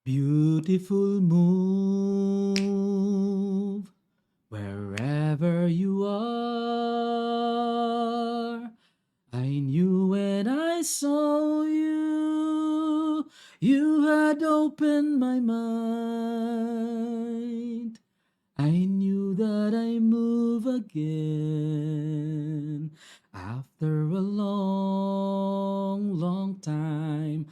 Beautiful move wherever you are. I knew when I saw you, you had opened my mind. I knew that I move again after a long, long time.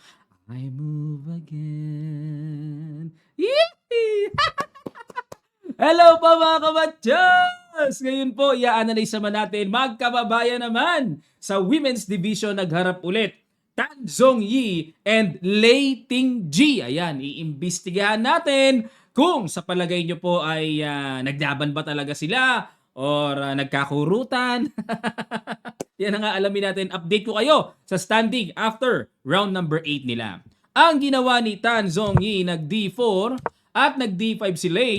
I move again. Yee! Hello po mga kabatyas! Ngayon po, i-analyze naman natin magkababayan naman sa Women's Division nagharap ulit. Tan Zong Yi and Lei Ting Ji. Ayan, iimbestigahan natin kung sa palagay nyo po ay naglaban ba talaga sila or nagkakurutan. Yan ang nga alamin natin. Update ko kayo sa standing after round number 8 nila. Ang ginawa ni Tan Zong Yi nag D4 at nag D5 si Lei.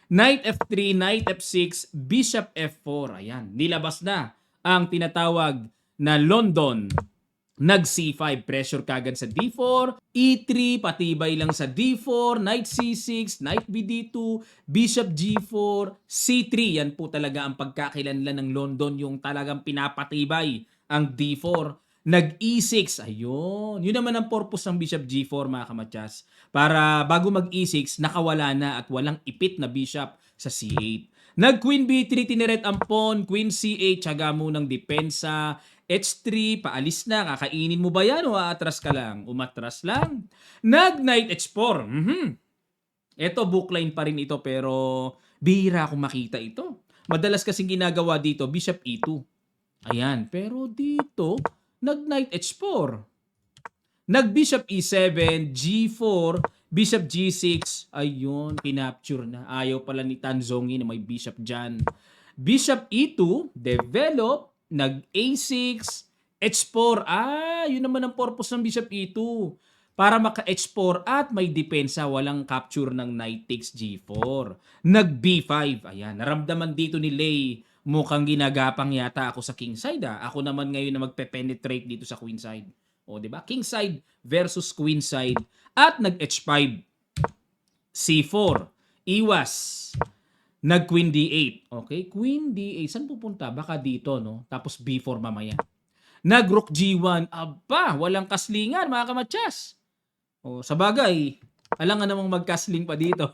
Knight F3, Knight F6, Bishop F4. Ayan, nilabas na ang tinatawag na London. Nag C5, pressure kagad sa D4, E3, patibay lang sa D4, Knight C6, Knight BD2, Bishop G4, C3. Yan po talaga ang pagkakakilanlan ng London, yung talagang pinapatibay ang D4. Nag E6, ayun. Yun naman ang purpose ng Bishop G4 mga kamatyas. Para bago mag E6, nakawala na at walang ipit na Bishop sa C8. Nag Queen B3, tineret ang pawn, Queen C8, tsaga munang depensa, H3, paalis na, kakainin mo ba yan o aatras ka lang? Umatras lang. Nag Knight H4, Ito, bookline pa rin ito pero bihira akong makita ito. Madalas kasing ginagawa dito, Bishop E2. Ayan, pero dito, nag-Knight H4. Nag-Bishop E7, G4, Bishop G6. Ayun, kinapture na. Ayaw pala ni Tan Zong Yi na may Bishop dyan. Bishop E2, develop, nag-A6, H4. Yun naman ang purpose ng Bishop E2. Para maka-H4 at may depensa, walang capture ng Knight takes G4. Nag-B5. Ayan, naramdaman dito ni Lei, mukhang ginagapang yata ako sa king side. Ako naman ngayon na magpe-penetrate dito sa queen side. O, di ba? King side versus queen side. At nag-H5. C4. Iwas. Nag-Queen D8. Okay? Queen D8. Saan pupunta? Baka dito, no? Tapos B4 mamaya. Nag-Rook G1. Aba, walang kaslingan, mga kamatyas. O, sa bagay, alangan namang mag-kasling pa dito.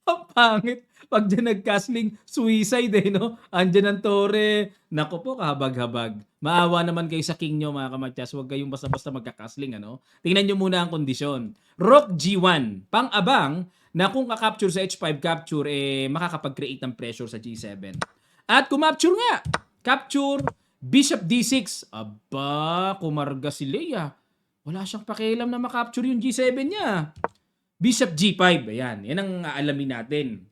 Ang pangit. Pag dyan nag-castling, suicide no? Andyan ang tore. Nako po, kahabag-habag. Maawa naman kayo sa king nyo, mga kamatyas. Huwag kayong basta-basta magka-castling, ano? Tingnan nyo muna ang kondisyon. Rook G1. Pang-abang na kung ka-capture sa H5 capture, makakapag-create ng pressure sa G7. At kumapture nga. Capture, Bishop D6. Aba, kumarga si Leia. Wala siyang pakialam na makapture yung G7 niya. Bishop G5. Ayan, yan ang aalamin natin.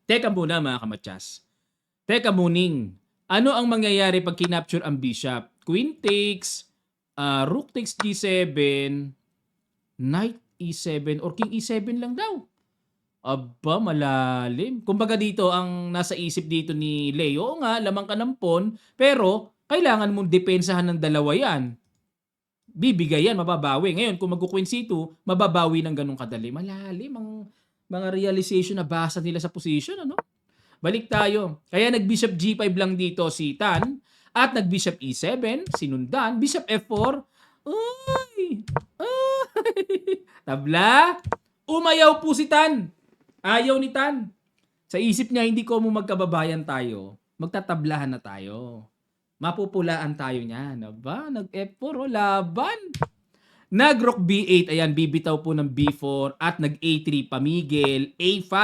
Teka muna mga kamatyas. Teka muning. Ano ang mangyayari pag kinapture ang bishop? Queen takes, rook takes G7, knight E7, or king E7 lang daw. Aba, malalim. Kumbaga dito, ang nasa isip dito ni Leo, nga, lamang ka ng pawn, pero kailangan mong depensahan ng dalawa yan. Bibigay yan, mababawi. Ngayon, kung mag-queen C2, mababawi ng ganun kadali. Malalim ang mga realization na basa nila sa position, ano? Balik tayo. Kaya nag-Bishop G5 lang dito si Tan at nag-Bishop E7, sinundan, Bishop F4. Uy! Ay! Tabla! Umayaw po si Tan. Ayaw ni Tan. Sa isip niya, hindi ko mo magkababayan tayo. Magtatablahan na tayo. Mapupulaan tayo niyan. Aba, nag-F4, laban. Nag-Rook B8, ayan, bibitaw po ng B4 at nag-A3, pamigil, A5.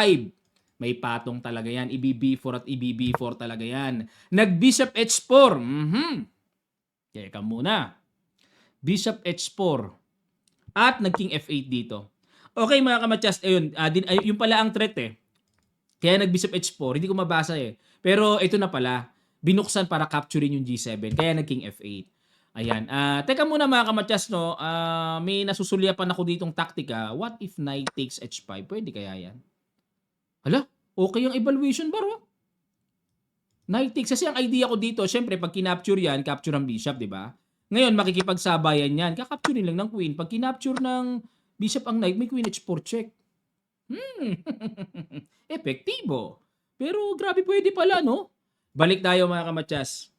May patong talaga yan, ibi-B4 at ibi-B4 talaga yan. Nag-Bishop H4, Teka muna. Bishop H4 at nag-King F8 dito. Okay mga kamatyas, ayun, yung pala ang threat Kaya nag-Bishop H4, hindi ko mabasa Pero ito na pala, binuksan para capturein yung G7, kaya nag-King F8. Ayan. Teka muna mga kamatyas, no? May nasusulyapan ako ditong taktika. What if knight takes H5? Pwede kaya yan? Hala, okay yung evaluation baro. Knight takes. Kasi ang idea ko dito, syempre, pag kinapture yan, capture ang bishop, di ba? Ngayon, makikipagsabayan yan. Kakapturein lang ng queen. Pag kinapture ng Bishop ang knight, may queen h4 check. Epektibo. Pero grabe pwede pala, no? Balik tayo mga kamatyas.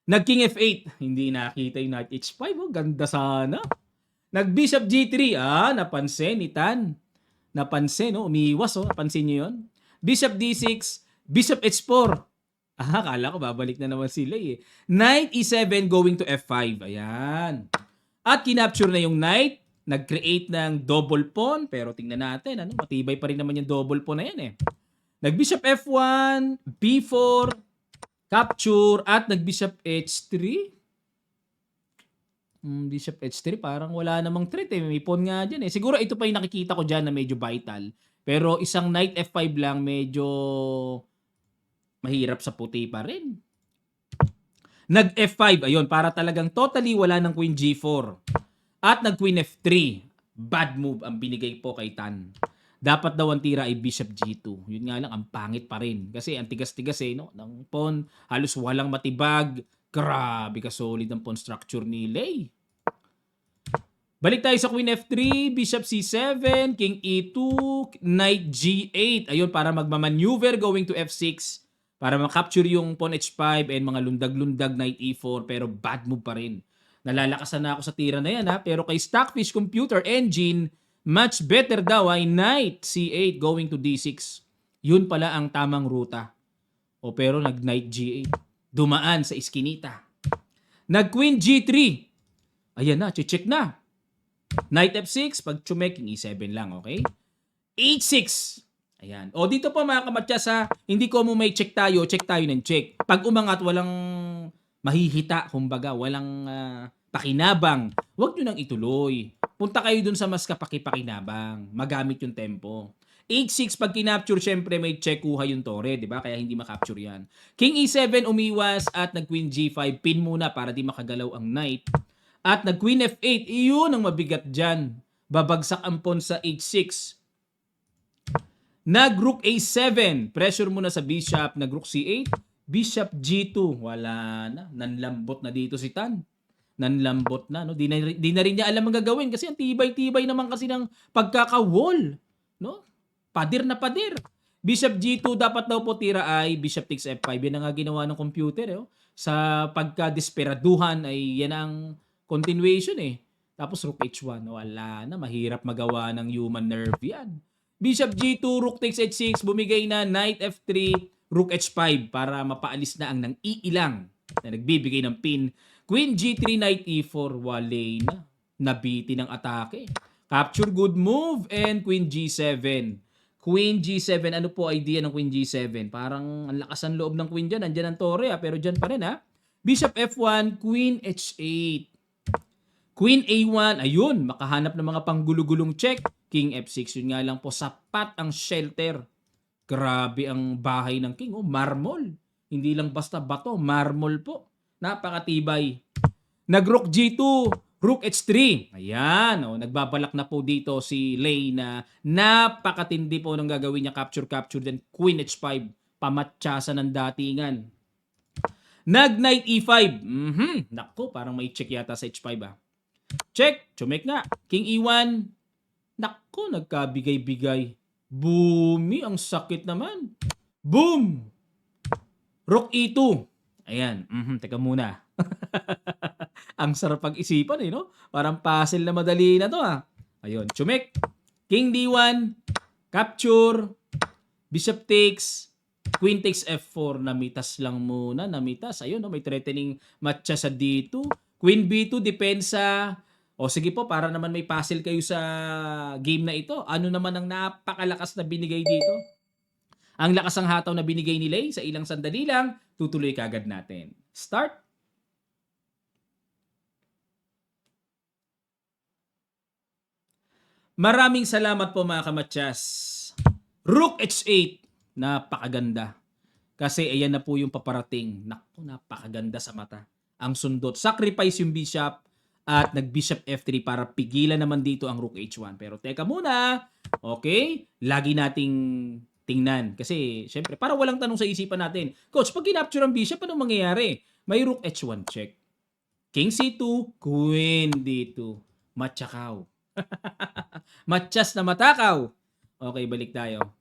Nag-king f8. Hindi nakita yung knight h5. Oh, ganda sana. Nag-bishop g3. Napansin ni Tan. Napansin, no? Umiiwas, oh. Napansin nyo yun? Bishop d6. Bishop h4. Akala ko babalik na naman sila eh. Knight e7 going to f5. Ayan. At kinapture na yung knight. Nag-create ng double pawn. Pero tingnan natin, ano? Matibay pa rin naman yung double pawn na yan eh. Nag-bishop f1, b4, capture, at nag-bishop h3. Bishop h3, parang wala namang threat eh. May pawn nga dyan eh. Siguro ito pa yung nakikita ko dyan na medyo vital. Pero isang knight f5 lang, medyo mahirap sa puti pa rin. Nag-f5, ayun, para talagang totally wala ng queen g4. At nag-queen f3. Bad move ang binigay po kay Tan. Dapat daw ang tira ay bishop g2. Yun nga lang, ang pangit pa rin. Kasi ang tigas-tigas eh, no? Ng pawn, halos walang matibag. Grabe ka solid ang pawn structure ni Lei. Balik tayo sa queen f3, bishop c7, king e2, knight g8. Ayun, para magmamaneuver going to f6. Para makapture yung pawn h5 and mga lundag-lundag knight e4. Pero bad move pa rin. Nalalakasan na ako sa tira na yan ha. Pero kay Stockfish Computer Engine, much better daw ay knight c8 going to d6. Yun pala ang tamang ruta. O pero nag-knight g8. Dumaan sa iskinita. Nag-queen g3. Ayan na, check na. Knight f6, pag chumek, e7 lang, okay? h6. Ayan. O dito po mga kamatyas ha, hindi ko mo may check tayo ng check. Pag umangat, walang mahihita, kumbaga, walang pakinabang. Huwag nyo nang ituloy. Punta kayo dun sa mas kapaki-pakinabang. Magamit yung tempo. h6, pag kinapture, syempre may check kuha yung tore, di ba? Kaya hindi makapture yan. King e7, umiwas at nag-queen g5. Pin muna para di makagalaw ang knight. At nag-queen f8. Iyon ang mabigat dyan. Babagsak ang pawn sa h6. Nag-rook a7. Pressure muna sa bishop. Nag-rook c8. Bishop g2. Wala na. Nanlambot na dito si Tan. Nanlambot na. No? Di na rin niya alam ang gagawin kasi ang tibay-tibay naman kasi ng pagkaka-wall. No? Padir na padir. Bishop g2, dapat daw po tira ay bishop takes f5. Yan ang nga ginawa ng computer. Eh, oh. Sa pagka-desperaduhan ay yan ang continuation eh. Tapos rook h1. Wala na. Mahirap magawa ng human nerve yan. Bishop g2, rook takes h6. Bumigay na knight f3, rook h5 para mapaalis na ang nang iilang na nagbibigay ng pin. Queen g3, knight e4. Wale na. Nabiti ng atake. Capture, good move. And queen g7. Queen G7, ano po idea ng Queen G7? Parang ang lakas ng loob ng Queen dyan. Andyan ang tore pero dyan pa rin ha. Bishop F1, Queen H8. Queen A1, ayun, makahanap ng mga panggulugulong check. King F6, yun nga lang po, sapat ang shelter. Grabe ang bahay ng King, marmol. Hindi lang basta bato, marmol po. Napakatibay. Nag-rook G2. Rook H3. Ayan. Nagbabalak na po dito si Lei na napakatindi po ng gagawin niya. Capture. Then Queen H5. Pamatsasa ng datingan. Nag-Knight E5. Naku, parang may check yata sa H5 ah. Check. Chumek nga. King E1. Naku, nagkabigay-bigay. Boomy. Ang sakit naman. Boom! Rook E2. Ayan. Teka muna. Ang sarap pag-isipan eh, no? Parang puzzle na madali na to ah. Ayun, chumek. King D1, capture, bishop takes, queen takes F4, namitas lang muna, namitas. Ayun, no? May threatening matcha sa D2. Queen B2, depensa. O sige po, para naman may puzzle kayo sa game na ito. Ano naman ang napakalakas na binigay dito? Ang lakas ng hataw na binigay ni Lei sa ilang sandali lang, tutuloy kagad natin. Start. Maraming salamat po mga kamatyas. Rook H8. Napakaganda. Kasi ayan na po yung paparating. Naku, napakaganda sa mata. Ang sundot. Sacrifice yung bishop at nag-bishop F3 para pigilan naman dito ang Rook H1. Pero teka muna. Okay? Lagi nating tingnan. Kasi syempre, para walang tanong sa isipan natin. Coach, pag kinapture ang bishop, anong mangyayari? May Rook H1 check. King C2, Queen D2. Matsakaw. Matchas na matakaw. Okay, balik tayo.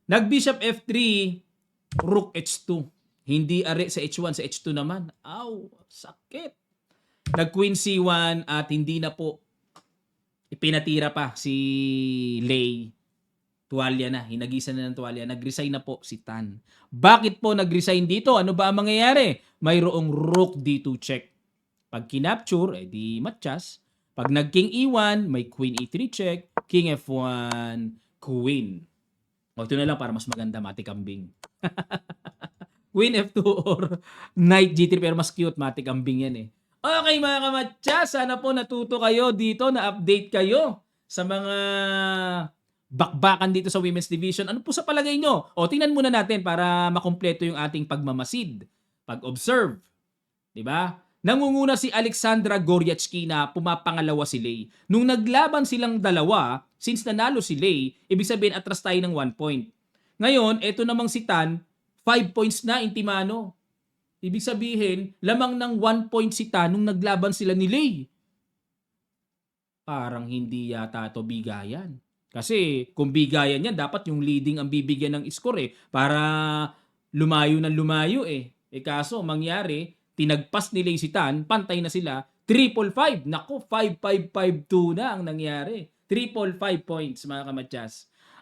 Nag-bishop F3, rook H2. Hindi are sa H1, sa H2 naman. Aw, sakit. Nag-queen C1 at hindi na po ipinatira pa si Lei. Tuwalya na, hinagisan na ng tuwalya. Nag-resign na po si Tan. Bakit po nag-resign dito? Ano ba ang mangyayari? Mayroong rook D2 check. Pag kinapture, di matchas. Pag nag-king E1, may queen E3 check. King F1, queen. O ito na lang para mas maganda, mati kambing. Queen F2 or Knight G3 pero mas cute, mati kambing yan eh. Okay mga kamatcha, sana po natuto kayo dito, na-update kayo sa mga bakbakan dito sa Women's Division. Ano po sa palagay nyo? O tingnan muna natin para makumpleto yung ating pagmamasid, pag-observe. Diba? Nangunguna si Alexandra Goryachki na pumapangalawa si Lei. Nung naglaban silang dalawa, since nanalo si Lei, ibig sabihin atras tayo ng 1 point. Ngayon, eto namang si Tan, 5 points na intimano. Ibig sabihin, lamang ng 1 point si Tan nung naglaban sila ni Lei. Parang hindi yata ito bigayan. Kasi kung bigayan yan, dapat yung leading ang bibigyan ng score para lumayo ng lumayo kaso, mangyari, tinagpas ni Lei si Tan, pantay na sila, 555. Nako, 5-5-5-2 na ang nangyari. 555 points mga kamatyas.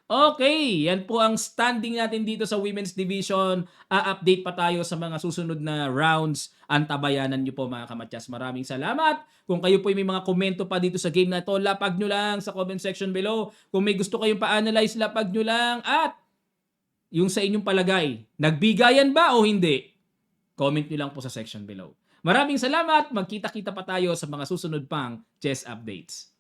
Okay, yan po ang standing natin dito sa Women's Division. A-update pa tayo sa mga susunod na rounds. Antabayanan nyo po mga kamatyas. Maraming salamat. Kung kayo po may mga komento pa dito sa game na to, lapag nyo lang sa comment section below. Kung may gusto kayong pa-analyze, lapag nyo lang. At yung sa inyong palagay, nagbigayan ba o hindi? Comment nyo lang po sa section below. Maraming salamat. Magkita-kita pa tayo sa mga susunod pang chess updates.